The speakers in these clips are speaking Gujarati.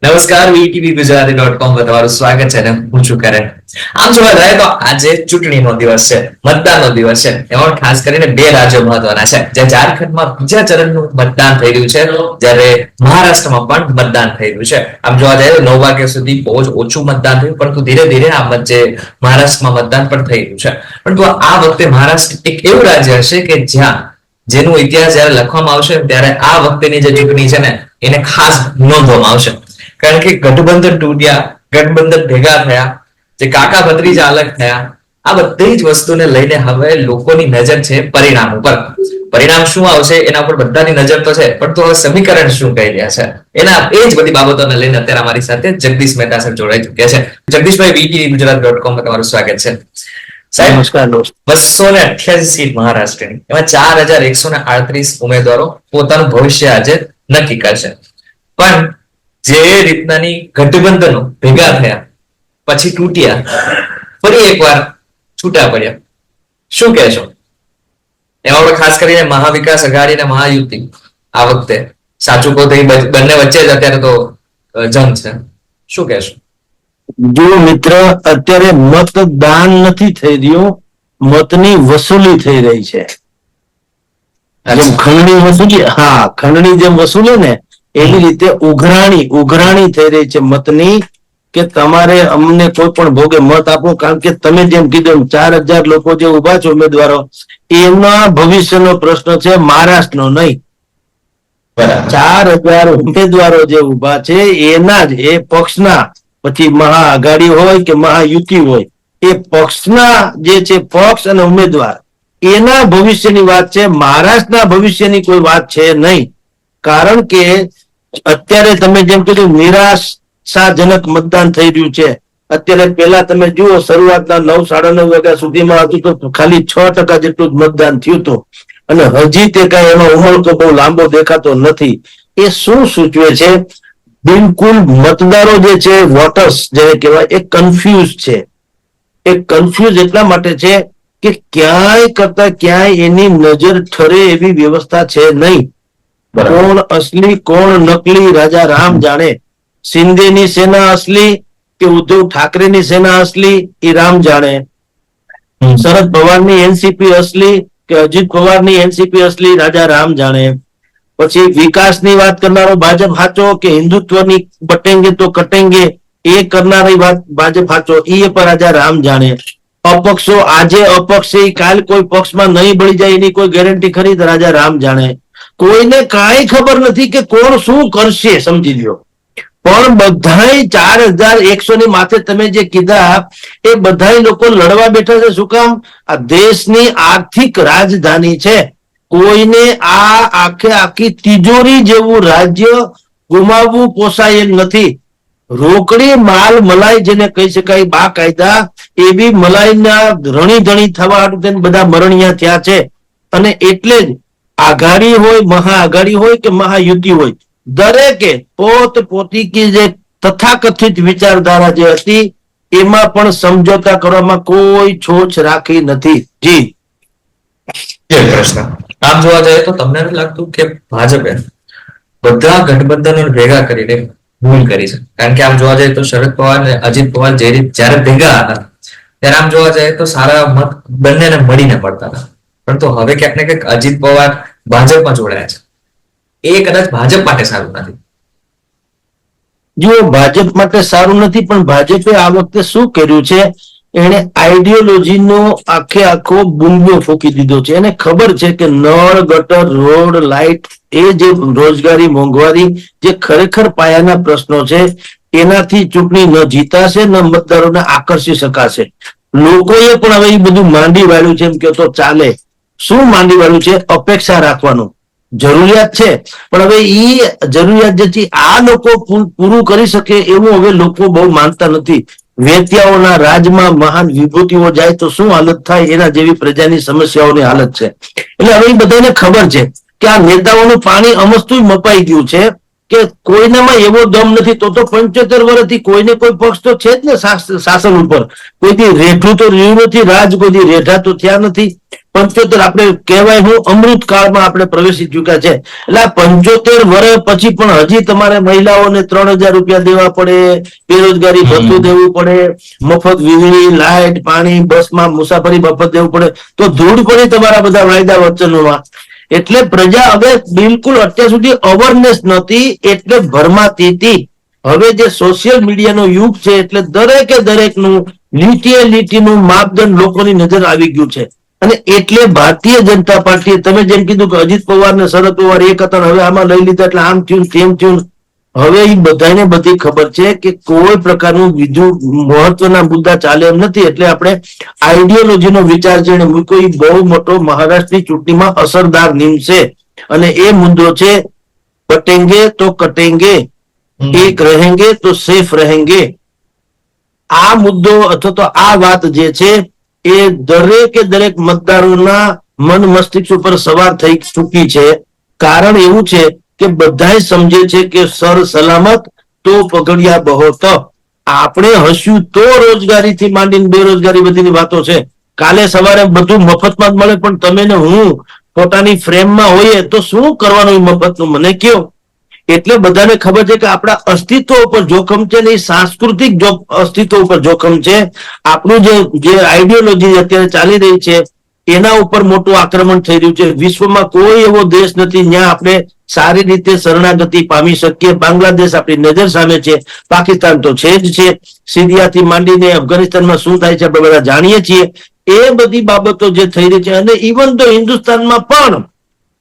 નમસ્કાર, વીટીવી ગુજરાતી.com પર તમારું સ્વાગત છે અને હું છું કરણ. આમ જોવા જાય તો આજે ચૂંટણીનો દિવસ છે, મતદાનનો દિવસ છે. એમાં ખાસ કરીને બે રાજ્યો મહત્વના છે. જે ઝારખંડમાં બીજા ચરણનું મતદાન થઈ રહ્યું છે, જ્યારે મહારાષ્ટ્રમાં પણ મતદાન થઈ રહ્યું છે. આમ જોવા જાય તો 9 વાગ્યા સુધી બહુ જ ઓછું મતદાન થયું, પરંતુ ધીરે ધીરે આ જે મહારાષ્ટ્રમાં મતદાન પણ થઈ રહ્યું છે. પરંતુ આ વખતે મહારાષ્ટ્ર એક એવું રાજ્ય હશે કે જ્યાં જેનો ઇતિહાસ જયારે લખવામાં આવશે ત્યારે આ વખતેની જે ચૂંટણી છે ને એને ખાસ નોંધવામાં આવશે. કારણ કે ગઠબંધન તૂટ્યા, ગઠબંધન ભેગા થયા, જે કાકા ભત્રીજા અલગ થયા, આ બધી જ વસ્તુને લઈને હવે લોકોની નજર છે પરિણામ ઉપર. પરિણામ શું આવશે એના ઉપર બધાની નજર તો છે, પણ તો હવે સમીકરણ શું કહી રહ્યા છે એના એ જ બધી બાબતોને લઈને અત્યારે અમારી સાથે જગદીશ મહેતા સર જોડાઈ ચુક્યા છે. જગદીશભાઈ, વીટીવી ગુજરાત.com પર તમારું સ્વાગત છે. સાહેબ, નમસ્કાર. 288 સીટ મહારાષ્ટ્રની, એમાં 4138 ઉમેદવારો પોતાનું ભવિષ્ય આજે નક્કી કરશે. પણ જે રીતનાની ગઠબંધનો ભેગા થયા પછી તૂટ્યા, ફરી એકવાર છૂટા પડ્યા, શું કહેશો? એમાં ખાસ કરીને મહાવિકાસ આઘાડી અને મહાયુતિ આ વખતે સાચું કહો તો બંને વચ્ચે જ અત્યારે તો જંગ છે. શું કહેશો? જો મિત્ર, અત્યારે મતદાન નથી થઈ રહ્યું, મતની વસૂલી થઈ રહી છે. જેમ ખંડણી વસૂલી, ખંડણી જેમ વસૂલે ને એવી રીતે ઉઘરાણી થઈ રહી છે મતની, કે તમારે અમને કોઈ પણ ભોગે મત આપો. કારણ કે તમે જેમ કીધું 4000 લોકો જે ઉભા છે ઉમેદવારો, એના ભવિષ્યનો પ્રશ્ન છે, મહારાષ્ટ્રનો નહીં. 4000 ઉમેદવારો જે ઉભા છે એના જ, એ પક્ષના, પછી મહાઆઘાડી હોય કે મહાયુતિ હોય, એ પક્ષના જે છે પક્ષ અને ઉમેદવાર, એના ભવિષ્યની વાત છે. મહારાષ્ટ્રના ભવિષ્યની કોઈ વાત છે નહીં. કારણ કે અત્યારે તમે જેમ કીધું નિરાશાજનક મતદાન થઈ રહ્યું છે. અત્યારે પહેલા તમે જુઓ, શરૂઆતના 9 સાડા 9 વાગ્યા સુધીમાં હતું તો ખાલી 6% જેટલું જ મતદાન થયું હતું, અને હજી તે કઈ એનો ઉમળકો બહુ લાંબો દેખાતો નથી. એ શું સૂચવે છે? બિલકુલ મતદારો જે છે, વોટર્સ જેને કહેવાય, એ કન્ફ્યુઝ છે. એ કન્ફ્યુઝ એટલા માટે છે કે ક્યાંય કરતા ક્યાંય એની નજર ઠરે એવી વ્યવસ્થા છે નહીં. કોણ અસલી કોણ નકલી રાજા રામ જાણે. શિંદેની સેના અસલી કે ઉદ્ધવ ઠાકરેની સેના અસલી એ રામ જાણે. શરદ પવારની એનસીપી અસલી કે અજીત પવારની એનસીપી અસલી રાજા રામ જાણે. પછી વિકાસની વાત કરનારો ભાજપ સાચો કે હિન્દુત્વની બટેંગે તો કટેંગે એ કરનારી વાત ભાજપ સાચો, એ પર રાજા રામ જાણે. અપક્ષો આજે અપક્ષ છે, કાલ કોઈ પક્ષમાં નહીં ભળી જાય એની કોઈ ગેરંટી ખરી? રાજા રામ જાણે. કોઈને કાંઈ ખબર નથી કે કોણ શું કરશે, સમજી લ્યો. પણ બધાય 4100 ની માથે તમે જે કીધા એ બધા લોકો લડવા બેઠા છે. શું કામ? આ દેશની આર્થિક રાજધાની છે. કોઈને આ આખી તિજોરી જેવું રાજ્ય ગુમાવવું પોસાય એમ નથી. રોકડી માલ મલાઈ જેને કહી શકાય, બાકાયદા એવી મલાઈના રણી ધણી થવા હાટુ બધા મરણિયા થયા છે. અને એટલે જ આઘાડી હોય, મહાઆઘાડી હોય કે મહાયુતિ હોય, દરેકે પોત પોતી જે તથાકથિત વિચારધારા જે હતી એમાં પણ સમજોતા કરવામાં કોઈ છોછ રાખી નથી. જી પ્રશ્ન આમ જોવા જાય તો તમને નથી લાગતું કે ભાજપે બધા ગઠબંધનો ભેગા કરીને ભૂલ કરી છે? કારણ કે આમ જોવા જાય તો શરદ પવાર અને અજીત પવાર જયારે ભેગા હતા ત્યારે આમ જોવા જાય તો સારા મત બંનેને મળીને પડતા હતા. પરંતુ હવે ક્યાંક ને ક્યાંક અજીત પવાર ભાજપમાં જોડાયા છે, એ કદાચ ભાજપ માટે સારું નથી. જો ભાજપ માટે સારું નથી, પણ ભાજપે આ વખતે શું કર્યું છે, એને આઈડિયોલોજીનો આખો બુંદો ફૂંકી દીધો છે. એને ખબર છે કે નળ, ગટર, રોડ, લાઇટ, એ જે રોજગારી, મોંઘવારી, જે ખરેખર પાયાના પ્રશ્નો છે, એનાથી ચૂંટણી ન જીતાશે ન મતદારોને આકર્ષી શકાશે. લોકોએ પણ હવે એ બધું માંડી વાળ્યું છે, એમ કે તો ચાલે. શું માંડી વાળ્યું છે? અપેક્ષા રાખવાનું. જરૂરિયાત છે, પણ હવે એ જરૂરિયાત જે છે આ લોકો પૂરું કરી શકે એવું હવે લોકો બહુ માનતા નથી. વેત્યાઓના રાજમાં મહાન વિભૂતિઓ જાય તો શું હાલત થાય, એના જેવી પ્રજાની સમસ્યાઓની હાલત છે. એટલે હવે એ બધાને ખબર છે કે આ નેતાઓનું પાણી અમસ્તું મપાઈ ગયું છે. કે કોઈનામાં એવો દમ નથી. તો 75 વર્ષથી કોઈને કોઈ પક્ષ તો છે જ ને શાસન ઉપર. કોઈથી રેઠું તો રહ્યું નથી, રાજ કોઈથી રેઠા તો થયા નથી. 75 આપણે કહેવાય હું અમૃત કાળમાં આપણે પ્રવેશી ચુક્યા છે. એટલે આ 75 વર્ષ પછી પણ હજી તમારે મહિલાઓને 3000 રૂપિયા દેવા પડે, બેરોજગારી ભથ્થું દેવું પડે, મફત વીજળી, લાઇટ, પાણી, બસમાં મુસાફરી મફત દેવું પડે, તો ધૂળ પડી તમારા બધા વાયદા વચનોમાં. એટલે પ્રજા હવે બિલકુલ અત્યાર સુધી અવેરનેસ નહોતી, એટલે ભરમાતી હતી. હવે જે સોશિયલ મીડિયાનો યુગ છે એટલે દરેકે દરેકનું લીટીએ લીટીનું માપદંડ લોકોની નજર આવી ગયું છે. અને એટલે ભારતીય જનતા પાર્ટીએ તમે જેમ કીધું કે અજીત પવાર ને શરદ પવાર એક હતા, હવે આમાં લઈ લીધા એટલે આમ થયું તેમ થયું. હવે એ બધાને બધી ખબર છે કે કોઈ પ્રકારનું બીજું મહત્વના મુદ્દા ચાલે એમ નથી. એટલે આપણે આઈડિયોલોજીનો વિચાર જેને મૂક્યો એ બહુ મોટો મહારાષ્ટ્રની ચૂંટણીમાં અસરદાર નીમશે. અને એ મુદ્દો છે બટેંગે તો કટેંગે, એક રહેંગે તો સેફ રહેંગે. આ મુદ્દો અથવા તો આ વાત જે છે એ દરેકે દરેક મતદારોના મન મસ્તિષ્ક ઉપર સવાર થઈ ચૂકી છે. કારણ એવું છે કે બધાય સમજે છે કે સર સલામત તો પગડિયા બહોત. આપણે હસ્યું તો રોજગારીથી માંડીને બેરોજગારી બધીની વાતો છે. કાલે સવારે બધું મફતમાં જ મળે પણ તમે ને હું પોતાની ફ્રેમમાં હોઈએ તો શું કરવાનું મફતનું મને કયો. એટલે બધાને ખબર છે કે આપણા અસ્તિત્વ ઉપર જોખમ છે ને એ સાંસ્કૃતિક અસ્તિત્વ ઉપર જોખમ છે. આપણું જે આઈડિયોલોજી અત્યારે ચાલી રહી છે એના ઉપર મોટું આક્રમણ થઈ રહ્યું છે. વિશ્વમાં કોઈ એવો દેશ નથી જ્યાં આપણે સારી રીતે શરણાગતિ પામી શકીએ. બાંગ્લાદેશ આપણી નજર સામે છે, પાકિસ્તાન તો છે જ છે, સિરિયાથી માંડીને અફઘાનિસ્તાનમાં શું થાય છે આપણે બધા જાણીએ છીએ. એ બધી બાબતો જે થઈ રહી છે અને ઇવન તો હિન્દુસ્તાનમાં પણ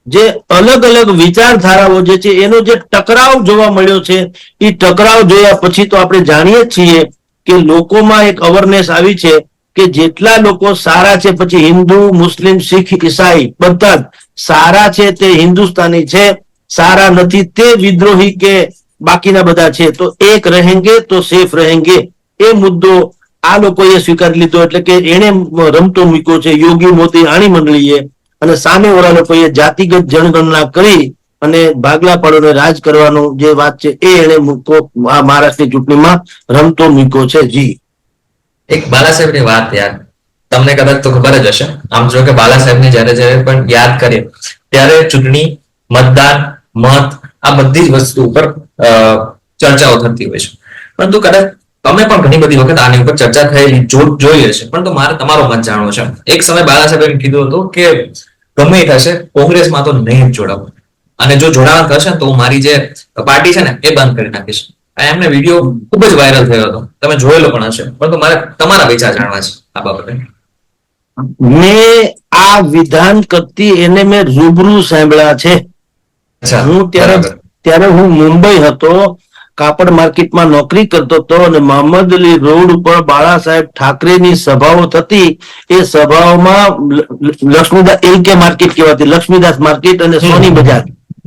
જે અલગ અલગ વિચારધારાઓ જે છે એનો જે ટકરાવ જોવા મળ્યો છે એ ટકરાવ જોયા પછી તો આપણે જાણીએ છીએ કે લોકોમાં એક અવેરનેસ આવી છે કે જેટલા લોકો સારા છે, પછી હિન્દુ, મુસ્લિમ, શીખ, ઈસાઈ બધા જ સારા છે તે હિન્દુસ્તાની છે, સારા નથી તે વિદ્રોહી કે બાકીના બધા છે. તો એક રહેંગે તો સેફ રહેંગે એ મુદ્દો આ લોકોએ સ્વીકારી લીધો. એટલે કે એને રમતો મૂક્યો છે યોગી મોદી આણી મંડળીએ, અને સામેવાળા લોકોએ જાતિગત જનગણના કરી અને ભાગલા પાડોને રાજ કરવાનો જે વાત છે એ એને આ મહારાષ્ટ્રની ચૂંટણીમાં રમતો મૂક્યો છે. જી એક બાલા સાહેબની વાત યાર તમને કદાચ તો ખબર જ હશે. આમ જો કે બાલા સાહેબને જયારે પણ યાદ કરીએ ત્યારે ચૂંટણી, મતદાન, મત આ બધી જ વસ્તુ ઉપર ચર્ચાઓ થતી હોય છે. પરંતુ કદાચ તમે પણ ઘણી બધી વખત આની ઉપર ચર્ચા થયેલી જોઈ હશે. પરંતુ મારે તમારો મત જાણવો છે. એક સમય બાલા સાહેબે કીધું હતું કે ગમે એ થશે કોંગ્રેસમાં તો નહીં જ જોડાવું, અને જો જોડાવા થશે ને તો હું મારી જે પાર્ટી છે ને એ બંધ કરી નાખીશ. એમને વિડીયો ખૂબ જ વાયરલ થયો હતો, તમે જોયેલો પણ હશે. પરંતુ મારે તમારા વિચાર જાણવા છે આ બાબતે. મેં આ વિધાન કરતી એને મેં રૂબરૂ સાંભળ્યા છે. હું ત્યારે હું મુંબઈ હતો, કાપડ માર્કેટમાં નોકરી કરતો હતો અને મોહમ્મદ અલી રોડ ઉપર બાળા સાહેબ ઠાકરેની સભાઓ થતી. એ સભાઓમાં લક્ષ્મીદાસ LK માર્કેટ કહેવાતી, લક્ષ્મીદાસ માર્કેટ અને સોની બજાર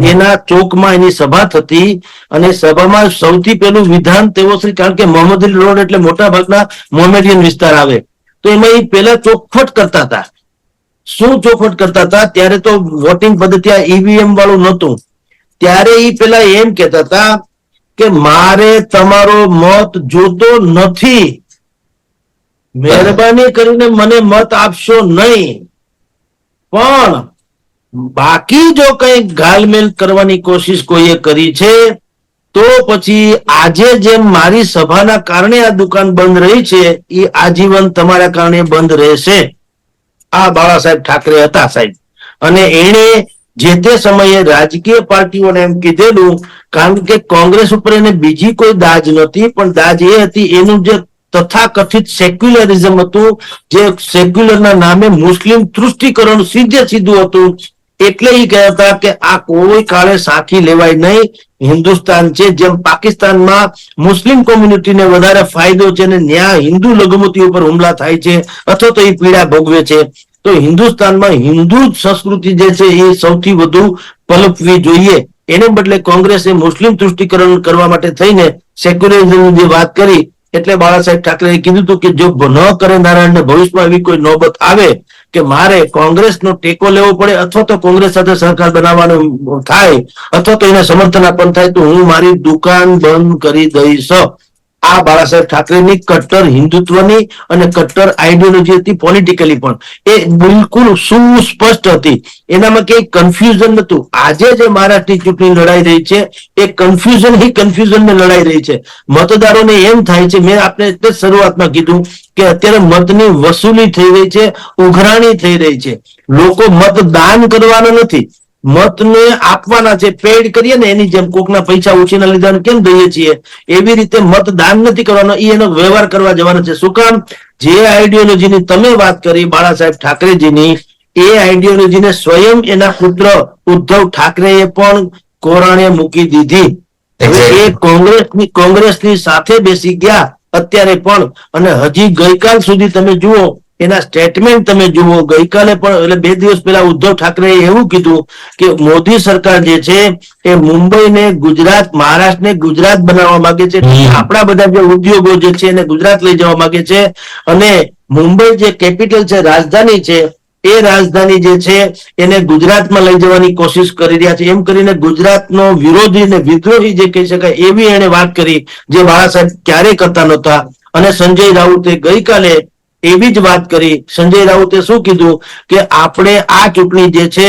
એના ચોકમાં એની સભા થતી. અને સભામાં સૌથી પહેલું વિધાન તેઓ શ્રી, કારણ કે મોહમ્મદ અલી રોડ એટલે મોટા ભાગના મોમેડિયન વિસ્તાર આવે, તો એમાં એ પહેલા ચોખવટ કરતા હતા. શું ચોખવટ કરતા હતા? ત્યારે તો વોટિંગ પદ્ધતિ આ EVM વાળું નહોતું. ત્યારે એ પેલા એમ કહેતા હતા કે મારે તમારો મત જોતો નથી, મહેરબાની કરીને મને મત આપશો નહીં, પણ બાકી જો કઈ ગાલમેલ કરવાની કોશિશ કોઈએ કરી છે તો પછી આજે જેમ મારી સભાના કારણે આ દુકાન બંધ રહી છે એ આજીવન તમારા કારણે બંધ રહેશે. આ બાળા સાહેબ ઠાકરે હતા સાહેબ. અને એને જે તે સમયે રાજકીય પાર્ટીઓને એમ કીધેલું, કારણ કે કોંગ્રેસ ઉપર એને બીજી કોઈ દાજ નહોતી, પણ દાજ એ હતી એનું જે તથાકથિત સેક્યુલરિઝમ હતું, જે સેક્યુલરના નામે મુસ્લિમ તૃષ્ટિકરણ સીધે સીધું હતું. એટલે એ કહેતા કે આ કોઈ કાળે સાખી લેવાય નહીં. હિન્દુસ્તાન છે, જેમ પાકિસ્તાનમાં મુસ્લિમ કોમ્યુનિટીને વધારે ફાયદો છે અને ત્યાં હિન્દુ લઘુમતી ઉપર હુમલા થાય છે અથવા તો એ પીડા ભોગવે છે, તો હિન્દુસ્તાનમાં હિન્દુ સંસ્કૃતિ જે છે એ સૌથી વધુ પલપવી જોઈએ. એને બદલે કોંગ્રેસે મુસ્લિમ તૃષ્ટિકરણ કરવા માટે થઈને સેક્યુલરિઝમની જે વાત કરી. એટલે બાળા સાહેબ ઠાકરેએ કીધું હતું કે જો ન કરે નારાયણને ભવિષ્યમાં એવી કોઈ નોબત આવે કે મારે કોંગ્રેસનો ટેકો લેવો પડે અથવા તો કોંગ્રેસ સાથે સરકાર બનાવવાનું થાય અથવા તો એને સમર્થન આપવાનું થાય તો હું મારી દુકાન બંધ કરી દઈશ. આ બાળા સાહેબ ઠાકરેની કટ્ટર હિન્દુત્વની અને કટ્ટર આઈડિયોલોજી હતી, પોલિટિકલી પણ એ બિલકુલ સુસ્પષ્ટ હતી, એનામાં કઈ કન્ફ્યુઝન નતું. આજે જે મહારાષ્ટ્રની ચૂંટણી લડાઈ રહી છે એ કન્ફ્યુઝન ને લડાઈ રહી છે. મતદારોને એમ થાય છે, મેં આપને એટલે શરૂઆતમાં કીધું કે અત્યારે મતની વસૂલી થઈ રહી છે, ઉઘરાણી થઈ રહી છે. લોકો મતદાન કરવાના નથી, મતને આપવાના છે. પેડ કરીએ ને એની જેમ કોકના પૈસા ઉછીના લીધા કેમ દઈએ છીએ એવી રીતે મતદાન નથી કરવાનો, એનો વ્યવહાર કરવા જવાનો છે. શું કામ? જે આઈડિયોલોજીની તમે વાત કરી બાળા સાહેબ ઠાકરેજીની, એ આઈડિયોલોજીને સ્વયં એના પુત્ર ઉદ્ધવ ઠાકરેએ પણ કોરાણે મૂકી દીધી. એ કોંગ્રેસની સાથે બેસી ગયા અત્યારે પણ, અને હજી ગઈકાલ સુધી તમે જુઓ એના સ્ટેટમેન્ટ તમે જુઓ. ગઈકાલે પણ એટલે 2 દિવસ પહેલા ઉદ્ધવ ઠાકરેએ એવું કીધું કે મોદી સરકાર જે છે એ મુંબઈને ગુજરાત, મહારાષ્ટ્રને ગુજરાત બનાવવા માંગે છે. આપણા બધા જે ઉદ્યોગો જે છે એને ગુજરાત લઈ જવા માંગે છે, અને મુંબઈ જે કેપિટલ છે, રાજધાની છે, એ રાજધાની જે છે એને ગુજરાતમાં લઈ જવાની કોશિશ કરી રહ્યા છે. એમ કરીને ગુજરાતનો વિરોધી અને વિદ્રોહી જે કહી શકાય એવી એને વાત કરી જે બાળા સાહેબ ક્યારેય કરતા નહોતા. અને સંજય રાઉતે ગઈકાલે એવી જ વાત કરી. સંજય રાઉતે શું કીધું કે આપણે આ ચૂંટણી જે છે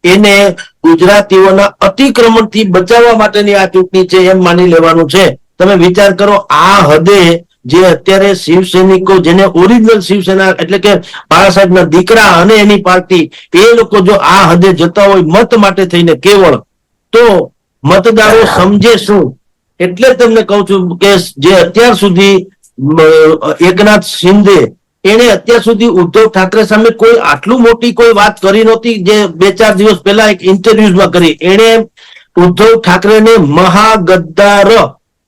એને ગુજરાતીઓના અતિક્રમણથી બચાવવા માટેની આ ચૂંટણી છે એમ માની લેવાનું છે. તમે વિચાર કરો, આ હદે જે અત્યારે શિવસૈનિકો, જેને ઓરિજિનલ શિવસેના એટલે કે બાળા સાહેબના દીકરા અને એની પાર્ટી, એ લોકો જો આ હદે જતા હોય મત માટે થઈને કેવળ, તો મતદારો સમજે શું? એટલે તમને કહું છું કે જે અત્યાર સુધી એકનાથ શિંદે એને અત્યાર સુધી ઉદ્ધવ ઠાકરે સામે કોઈ આટલું મોટી કોઈ વાત કરી નહોતી, જે 2-4 દિવસ પહેલા એક ઇન્ટરવ્યુમાં કરી. એને ઉદ્ધવ ઠાકરેને મહાગદ્દાર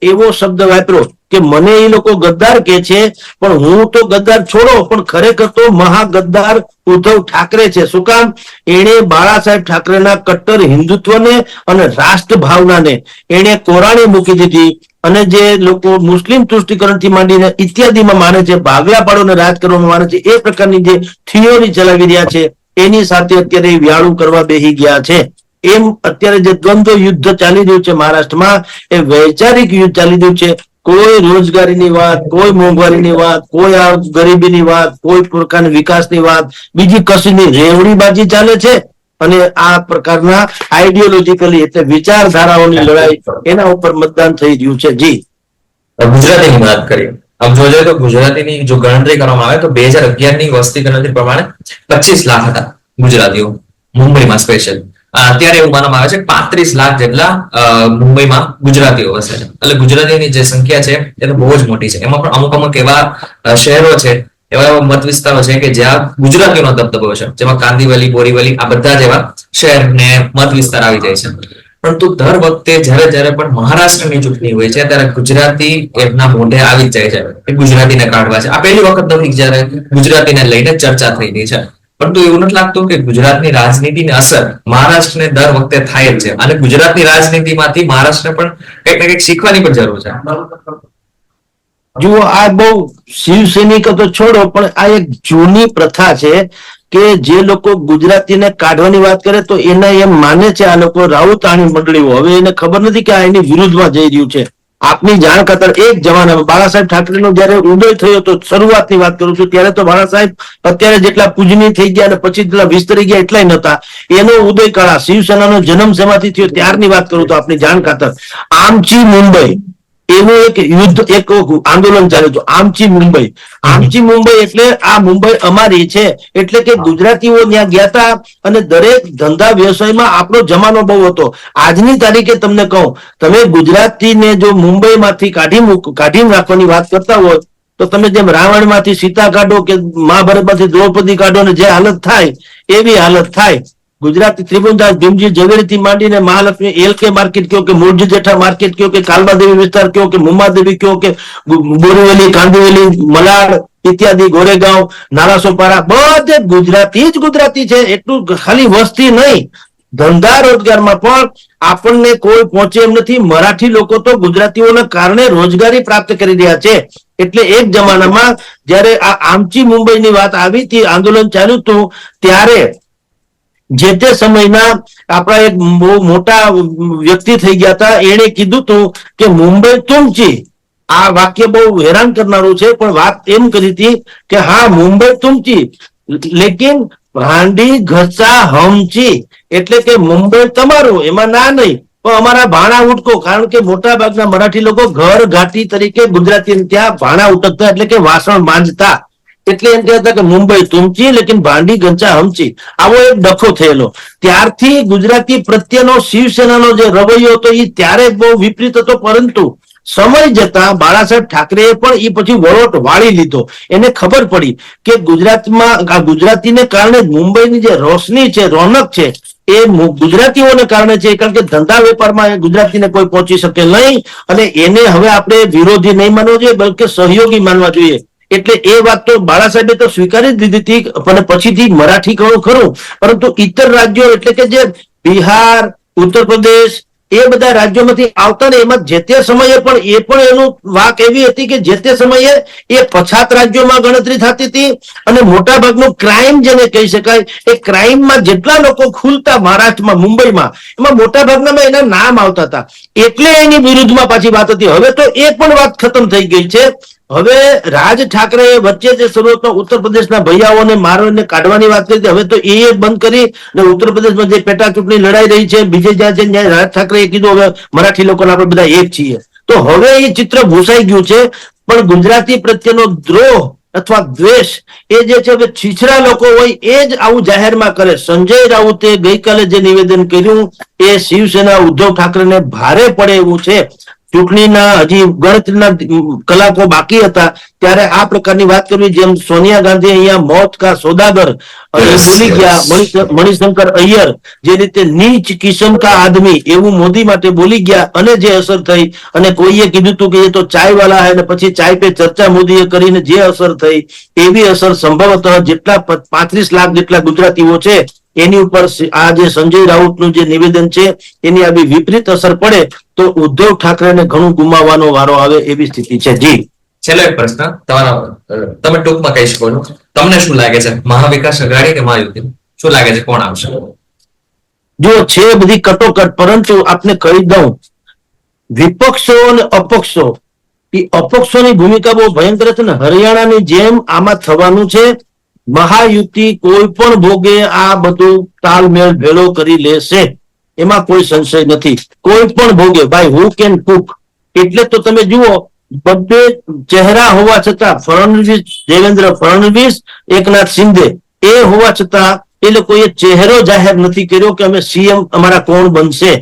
એવો શબ્દ વાપર્યો કે મને એ લોકો ગદ્દાર કે છે, પણ હું તો ગદ્દાર છોડો, પણ ખરેખર તો મહાગદ્દાર ઉદ્ધવ ઠાકરે છે. શું કામ? એણે બાળા સાહેબ ઠાકરેના કટ્ટર હિન્દુત્વને અને રાષ્ટ્ર ભાવનાને એણે કોરાણે મૂકી દીધી. અને જે લોકો મુસ્લિમ તુષ્ટિકરણથી માંડીને ઇત્યાદિમાં માને છે, ભાગલા પાડોને રાજ કરવામાં માને છે, એ પ્રકારની જે થિયોરી ચલાવી રહ્યા છે એની સાથે અત્યારે વ્યાળું કરવા બેસી ગયા છે. એમ અત્યારે જે દ્વંદ્વ યુદ્ધ ચાલી રહ્યું છે મહારાષ્ટ્રમાં, એ વૈચારિક યુદ્ધ ચાલી રહ્યું છે. કોઈ રોજગારીની વાત, કોઈ મોંઘવારીની વાત, કોઈ આ ગરીબીની વાત, કોઈ પ્રકારની વિકાસની વાત, બીજી કશીની રેવડીબાજી ચાલે છે. અને આ પ્રકારના આઈડિયોલોજીકલી એટલે વિચારધારાઓની લડાઈ, એના ઉપર મતદાન થઈ રહ્યું છે. જી, ગુજરાતીની વાત કરીએ. આમ જોવા જઈએ તો ગુજરાતીની જો ગણતરી કરવામાં આવે તો 2011 ની વસ્તી ગણતરી પ્રમાણે 25 લાખ હતા ગુજરાતીઓ મુંબઈમાં સ્પેશિયલ. અત્યારે એવું માનવામાં આવે છે 35 લાખ જેટલા મુંબઈમાં ગુજરાતીઓ વસે છે. એટલે ગુજરાતીની જે સંખ્યા છે એ તો બહુ જ મોટી છે. એમાં પણ અમુક એવા શહેરો છે, એવા મત વિસ્તારો છે કે જ્યાં ગુજરાતીઓનો દબદબો છે, જેમાં કાંદીવલી, બોરીવલી, આ બધા જેવા શહેર ને મત વિસ્તાર આવી જાય છે. પરંતુ દર વખતે જ્યારે પણ મહારાષ્ટ્રની ચૂંટણી હોય છે ત્યારે ગુજરાતી એમના મોઢે આવી જ જાય છે કે ગુજરાતીને કાઢવા છે. આ પહેલી વખત નથી જ્યારે ગુજરાતીને લઈને ચર્ચા થઈ રહી છે. પરંતુ એવું નથી લાગતું કે ગુજરાતની રાજનીતિની અસર મહારાષ્ટ્રને દર વખતે થાય જ છે, અને ગુજરાતની રાજનીતિમાંથી મહારાષ્ટ્રને પણ કંઈક ને કંઈક શીખવાની પણ જરૂર છે. જુઓ, આ બહુ શિવસૈનિકો તો છોડો, પણ આ એક જૂની પ્રથા છે કે જે લોકો ગુજરાતીને કાઢવાની વાત કરે તો એને એમ માને છે આ લોકો રાઉતાણી મંડળીઓ. હવે એને ખબર નથી કે આ એની વિરુદ્ધમાં જઈ રહ્યું છે. આપની જાણ ખાતર એક જમાનામાં બાળા સાહેબ ઠાકરેનો જયારે ઉદય થયો તો, શરૂઆતની વાત કરું છું, ત્યારે તો બાળા સાહેબ અત્યારે જેટલા પૂજનીય થઈ ગયા અને પછી જેટલા વિસ્તરી ગયા એટલાય નહોતા. એનો ઉદય કાળા શિવસેનાનો જન્મ શેમાંથી થયો ત્યારની વાત કરું તો આપની જાણ ખાતર આમચી મુંબઈ એવું એક યુદ્ધ, એક આંદોલન ચાલ્યું હતું, આમચી મુંબઈ. આમચી મુંબઈ એટલે આ મુંબઈ અમારી છે, એટલે કે ગુજરાતીઓ ત્યાં ગયા હતા અને દરેક ધંધા વ્યવસાયમાં આપણો જમાનો બહુ હતો. આજની તારીખે તમને કહું, તમે ગુજરાતીને જો મુંબઈમાંથી કાઢી રાખવાની વાત કરતા હોય તો તમે જેમ રાવણમાંથી સીતા કાઢો કે મહાભારતમાંથી દ્રૌપદી કાઢો ને જે હાલત થાય એવી હાલત થાય. ગુજરાતી ત્રિભુવનદાસ ભીમજી ઝવેરીથી માંડીને મહાલક્ષ્મી એલકે માર્કેટ કયો કે મોરજી જેઠા માર્કેટ કયો કે કાલબાદેવી વિસ્તાર કયો કે મુંબાદેવી કયો કે બોરીવલી, કાંદીવલી, મલાડ ઇત્યાદિ, ગોરેગાંવ, નારાસોપારા, બધે ગુજરાતી જ ગુજરાતી છે. એટલું ખાલી વસ્તી નહીં, ધંધા રોજગારમાં પણ આપણને કોઈ પહોંચે એમ નથી. મરાઠી લોકો તો ગુજરાતીઓના કારણે રોજગારી પ્રાપ્ત કરી રહ્યા છે. એટલે એક જમાનામાં જયારે આ આમચી મુંબઈની વાત આવી હતી, આંદોલન ચાલ્યું હતું, ત્યારે જે તે સમયના આપણા એક બહુ મોટા વ્યક્તિ થઈ ગયા હતા, એણે કીધું હતું કે મુંબઈ તુમચી. આ વાક્ય બહુ હેરાન કરનારું છે, પણ વાત એમ કરી હતી કે હા મુંબઈ તુમચી લેકિન ભાંડી ઘસા હમચી, એટલે કે મુંબઈ તમારું, એમાં ના નહીં, પણ અમારા ભાણા ઉટકો. કારણ કે મોટા ભાગના મરાઠી લોકો ઘર ઘાટી તરીકે ગુજરાતી ત્યાં ભાણા ઉટકતા, એટલે કે વાસણ માંજતા, એટલે એમ કહેતા કે મુંબઈ તુમચી લેકિન ભાંડી ઘંચા હમચી. આવો એક ડખો થયેલો. ત્યારથી ગુજરાતી પ્રત્યેનો શિવસેનાનો જે રવૈયો હતો એ ત્યારે બહુ વિપરીત હતો, પરંતુ સમય જતા બાળાસાહેબ ઠાકરેએ પણ એ પછી વળોટ વાળી લીધો. એને ખબર પડી કે ગુજરાતમાં આ ગુજરાતીને કારણે મુંબઈની જે રોશની છે, રોનક છે, એ ગુજરાતીઓને કારણે છે. કારણ કે ધંધા વેપારમાં ગુજરાતીને કોઈ પહોંચી શકે નહીં, અને એને હવે આપણે વિરોધી નહીં માનવો જોઈએ, બલકે સહયોગી માનવા જોઈએ. એટલે એ વાત તો બાળા સાહેબે તો સ્વીકારી જ લીધી હતી, અને પછીથી મરાઠી ઘણું ખરું, પરંતુ ઇતર રાજ્યો એટલે કે જે બિહાર, ઉત્તર પ્રદેશ, એ બધા રાજ્યોમાંથી આવતા ને, એમાં જે તે સમયે પણ એનું વાક એવી હતી કે જે તે સમયે એ પછાત રાજ્યોમાં ગણતરી થતી હતી, અને મોટા ભાગનું ક્રાઇમ જેને કહી શકાય, એ ક્રાઇમમાં જેટલા લોકો ખુલતા મહારાષ્ટ્રમાં, મુંબઈમાં, એમાં મોટા ભાગના એના નામ આવતા હતા. એટલે એની વિરુદ્ધમાં પાછી વાત હતી. હવે તો એ પણ વાત ખતમ થઈ ગઈ છે. હવે રાજ ઠાકરે વચ્ચે જે શરૂઆતમાં ઉત્તર પ્રદેશના ભૈયાઓને મારવાને કાઢવાની વાત કરી, હવે તો એ બંધ કરી, અને ઉત્તર પ્રદેશમાં જે પેટા ચૂંટણી લડાઈ રહી છે, બીજે જ્યાં છે ત્યાં રાજ ઠાકરેએ કીધું હવે મરાઠી લોકોને આપણે બધા એક છીએ. તો હવે એ ચિત્ર ભૂસાઈ ગયું છે. પણ ગુજરાતી પ્રત્યેનો દ્રોહ અથવા દ્વેષ એ જે છે, હવે છીછરા લોકો હોય એ જ આવું જાહેરમાં કરે. સંજય રાઉતે ગઈકાલે જે નિવેદન કર્યું એ શિવસેના ઉદ્ધવ ઠાકરેને ભારે પડે એવું છે. ચૂંટણીના હજી ગણતરીના કલાકો બાકી હતા ત્યારે આ પ્રકારની વાત કરવી, જેમ સોનિયા ગાંધી અહીંયા મોત કા સોદાગર બોલી ગયા, મણિશંકર અય્યર જે રીતે નીચ કિસ્મ કા આદમી એવું મોદી માટે બોલી ગયા, અને જે અસર થઈ, અને કોઈએ કીધું હતું કે એ તો ચાય વાળા હે, અને પછી ચાય પે ચર્ચા મોદીએ કરીને જે અસર થઈ, એવી અસર સંભવતઃ જેટલા 35 લાખ જેટલા ગુજરાતીઓ છે એની ઉપર આ જે સંજય રાઉતનું જે નિવેદન છે એની આવી વિપરીત અસર પડે તો ઉદ્ધવ ઠાકરેને ઘણું ગુમાવવાનો વારો આવે એવી સ્થિતિ છે. જી, છેલ્લો એક પ્રશ્ન તમારો, તમે ટૂંકમાં કહી શકો છો, તમને શું લાગે છે, મહાવિકાસ અઘાડી કે મહાયુતિ, શું લાગે છે કોણ આવશે? જો છે બધી કટોકટ, પરંતુ આપને કહી દઉં, વિપક્ષો અને અપક્ષો, એ અપક્ષોની ભૂમિકા બહુ ભયંકર છે ને. હરિયાણાની જેમ આમાં થવાનું છે. મહાયુતિ કોઈ પણ ભોગે આ બધું તાલમેળ ભેળો કરી લેશે, એમાં કોઈ સંશય નથી. કોઈ પણ ભોગે, ભાઈ હુ કેન કુક. એટલે તો તમે જુઓ, બધે ચહેરા હોવા છતાં ફડણવીસ, દેવેન્દ્ર ફડણવીસ, એકનાથ શિંદે એ હોવા છતાં એ લોકોએ ચહેરો જાહેર નથી કર્યો કે અમે સીએમ અમારા કોણ બનશે.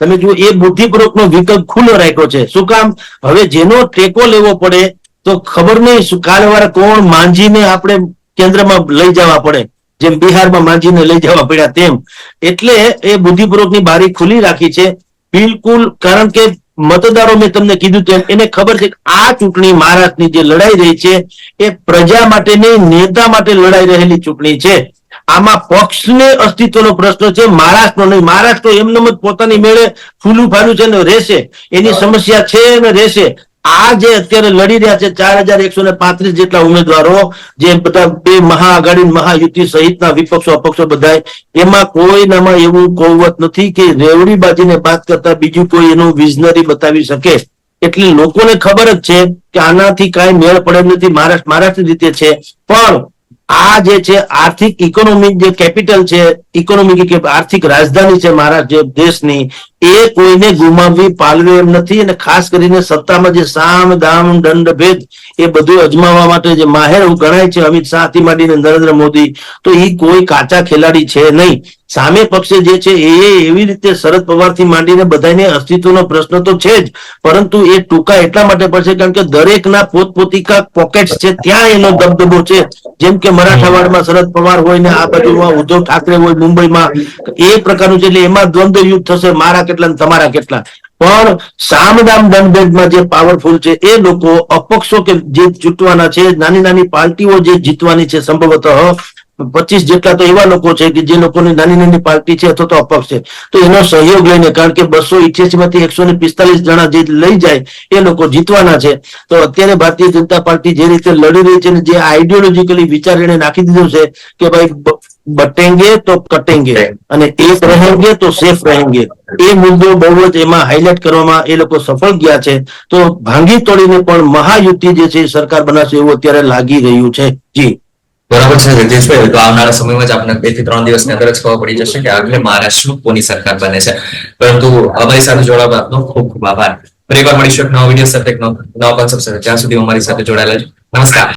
તમે જુઓ, એ બુદ્ધિપૂર્વકનો વિકલ્પ ખુલ્લો રાખ્યો છે. શું કામ? હવે જેનો ટેકો લેવો પડે તો ખબર નહીં કાલે વાળા કોણ માંજીને આપણે કેન્દ્રમાં લઈ જવા પડે, જેમ બિહારમાં માંજીને લઈ જવા પડ્યા તેમ. એટલે એ બુદ્ધિપૂર્વકની બારી ખુલ્લી રાખી છે બિલકુલ. કારણ કે મતદારો, મેં તમને કીધું તેમ, એને ખબર છે કે આ ચૂંટણી, મહારાષ્ટ્રની જે લડાઈ રહી છે એ પ્રજા માટે નહીં, નેતા માટે લડાઈ રહેલી ચૂંટણી છે. આમાં પક્ષને અસ્તિત્વનો પ્રશ્ન છે, મહારાષ્ટ્રનો નહીં. મહારાષ્ટ્ર એમનેમ જ પોતાની મેળે ફૂલું ફાલ્યું છે ને રહેશે, એની સમસ્યા છે અને રહેશે. આ જે અત્યારે લડી રહ્યા છે 4135 જેટલા ઉમેદવારો, જે બધા બે મહાઆઘાડી, મહાયુતિ સહિતના વિપક્ષો અપક્ષો બધા, એમાં કોઈનામાં એવું કૌવત નથી કે રેવડી બાજીને બાદ કરતા બીજું કોઈ એનું વિઝનરી બતાવી શકે. એટલે લોકોને ખબર જ છે કે આનાથી કાંઈ મેળ પડે નથી. મહારાષ્ટ્ર રીતે છે, પણ આ જે છે આર્થિક ઇકોનોમિક જે કેપિટલ છે, ઇકોનોમિક કે આર્થિક રાજધાની છે મહારાષ્ટ્ર જે દેશની, એ કોઈને ગુમાવવી પાલવે એમ નથી. અને ખાસ કરીને સત્તામાં જે સામ દામ દંડ ભેદ એ બધું અજમાવવા માટે જે માહેર ગણાય છે અમિત શાહથી માંડીને નરેન્દ્ર મોદી, તો એ કોઈ કાચા ખેલાડી છે નહીં. સામે પક્ષે જે છે એ એવી રીતે શરદ પવારથી માંડીને બધાને અસ્તિત્વનો પ્રશ્ન તો છે જ, પરંતુ એ ટૂંકા એટલા માટે પડશે કારણ કે દરેકના પોતપોતિકા પોકેટ્સ છે, ત્યાં એનો દબદબો છે. જેમ કે મરાઠાવાડમાં શરદ પવાર હોય ને આ બાજુમાં ઉદ્ધવ ઠાકરે હોય મુંબઈમાં, એ પ્રકારનું છે. એટલે એમાં દ્વંદ્વ યુદ્ધ થશે, મારા કેટલા ને તમારા કેટલા. પણ સામદામ દંડભેદમાં જે પાવરફુલ છે એ લોકો, અપક્ષો કે જે જીતવાના છે, નાની નાની પાર્ટીઓ જે જીતવાની છે સંભવતઃ, 25 જેટલા તો એવા લોકો છે કે જે લોકોની નાની નાની પાર્ટી છે અથવા તો અપક્ષ છે, તો એનો સહયોગ લઈને, કારણ કે 288 માંથી 145 જણા જે લઈ જાય એ લોકો જીતવાના છે. તો અત્યારે ભારતીય જનતા પાર્ટી જે રીતે લડી રહી છે ને જે આઈડિયોલોજીકલી વિચાર એને નાખી દીધું છે કે ભાઈ બટેંગે તો કટેંગે અને એક રહેંગે તો સેફ રહેંગે, એ મુદ્દો બહુ જ એમાં હાઇલાઇટ કરવામાં એ લોકો સફળ ગયા છે. તો ભાંગી તોડીને પણ મહાયુતિ જે છે એ સરકાર બનાવશે એવું અત્યારે લાગી રહ્યું છે. જી બરાબર છે જગદીશભાઈ. તો આવનારા સમયમાં જ આપણે 2 થી 3 દિવસની અંદર જ ખબર પડી જશે કે આગળ મહારાષ્ટ્રમાં કોની સરકાર બને છે. પરંતુ અમારી સાથે જોડાવા આપનો ખૂબ ખૂબ આભાર. ફરી એકવાર મળીશું એક નવા વિડીયો સાથે, એક નવા કોન્સેપ્ટ સાથે. ત્યાં સુધી અમારી સાથે જોડાયેલા છે. નમસ્કાર.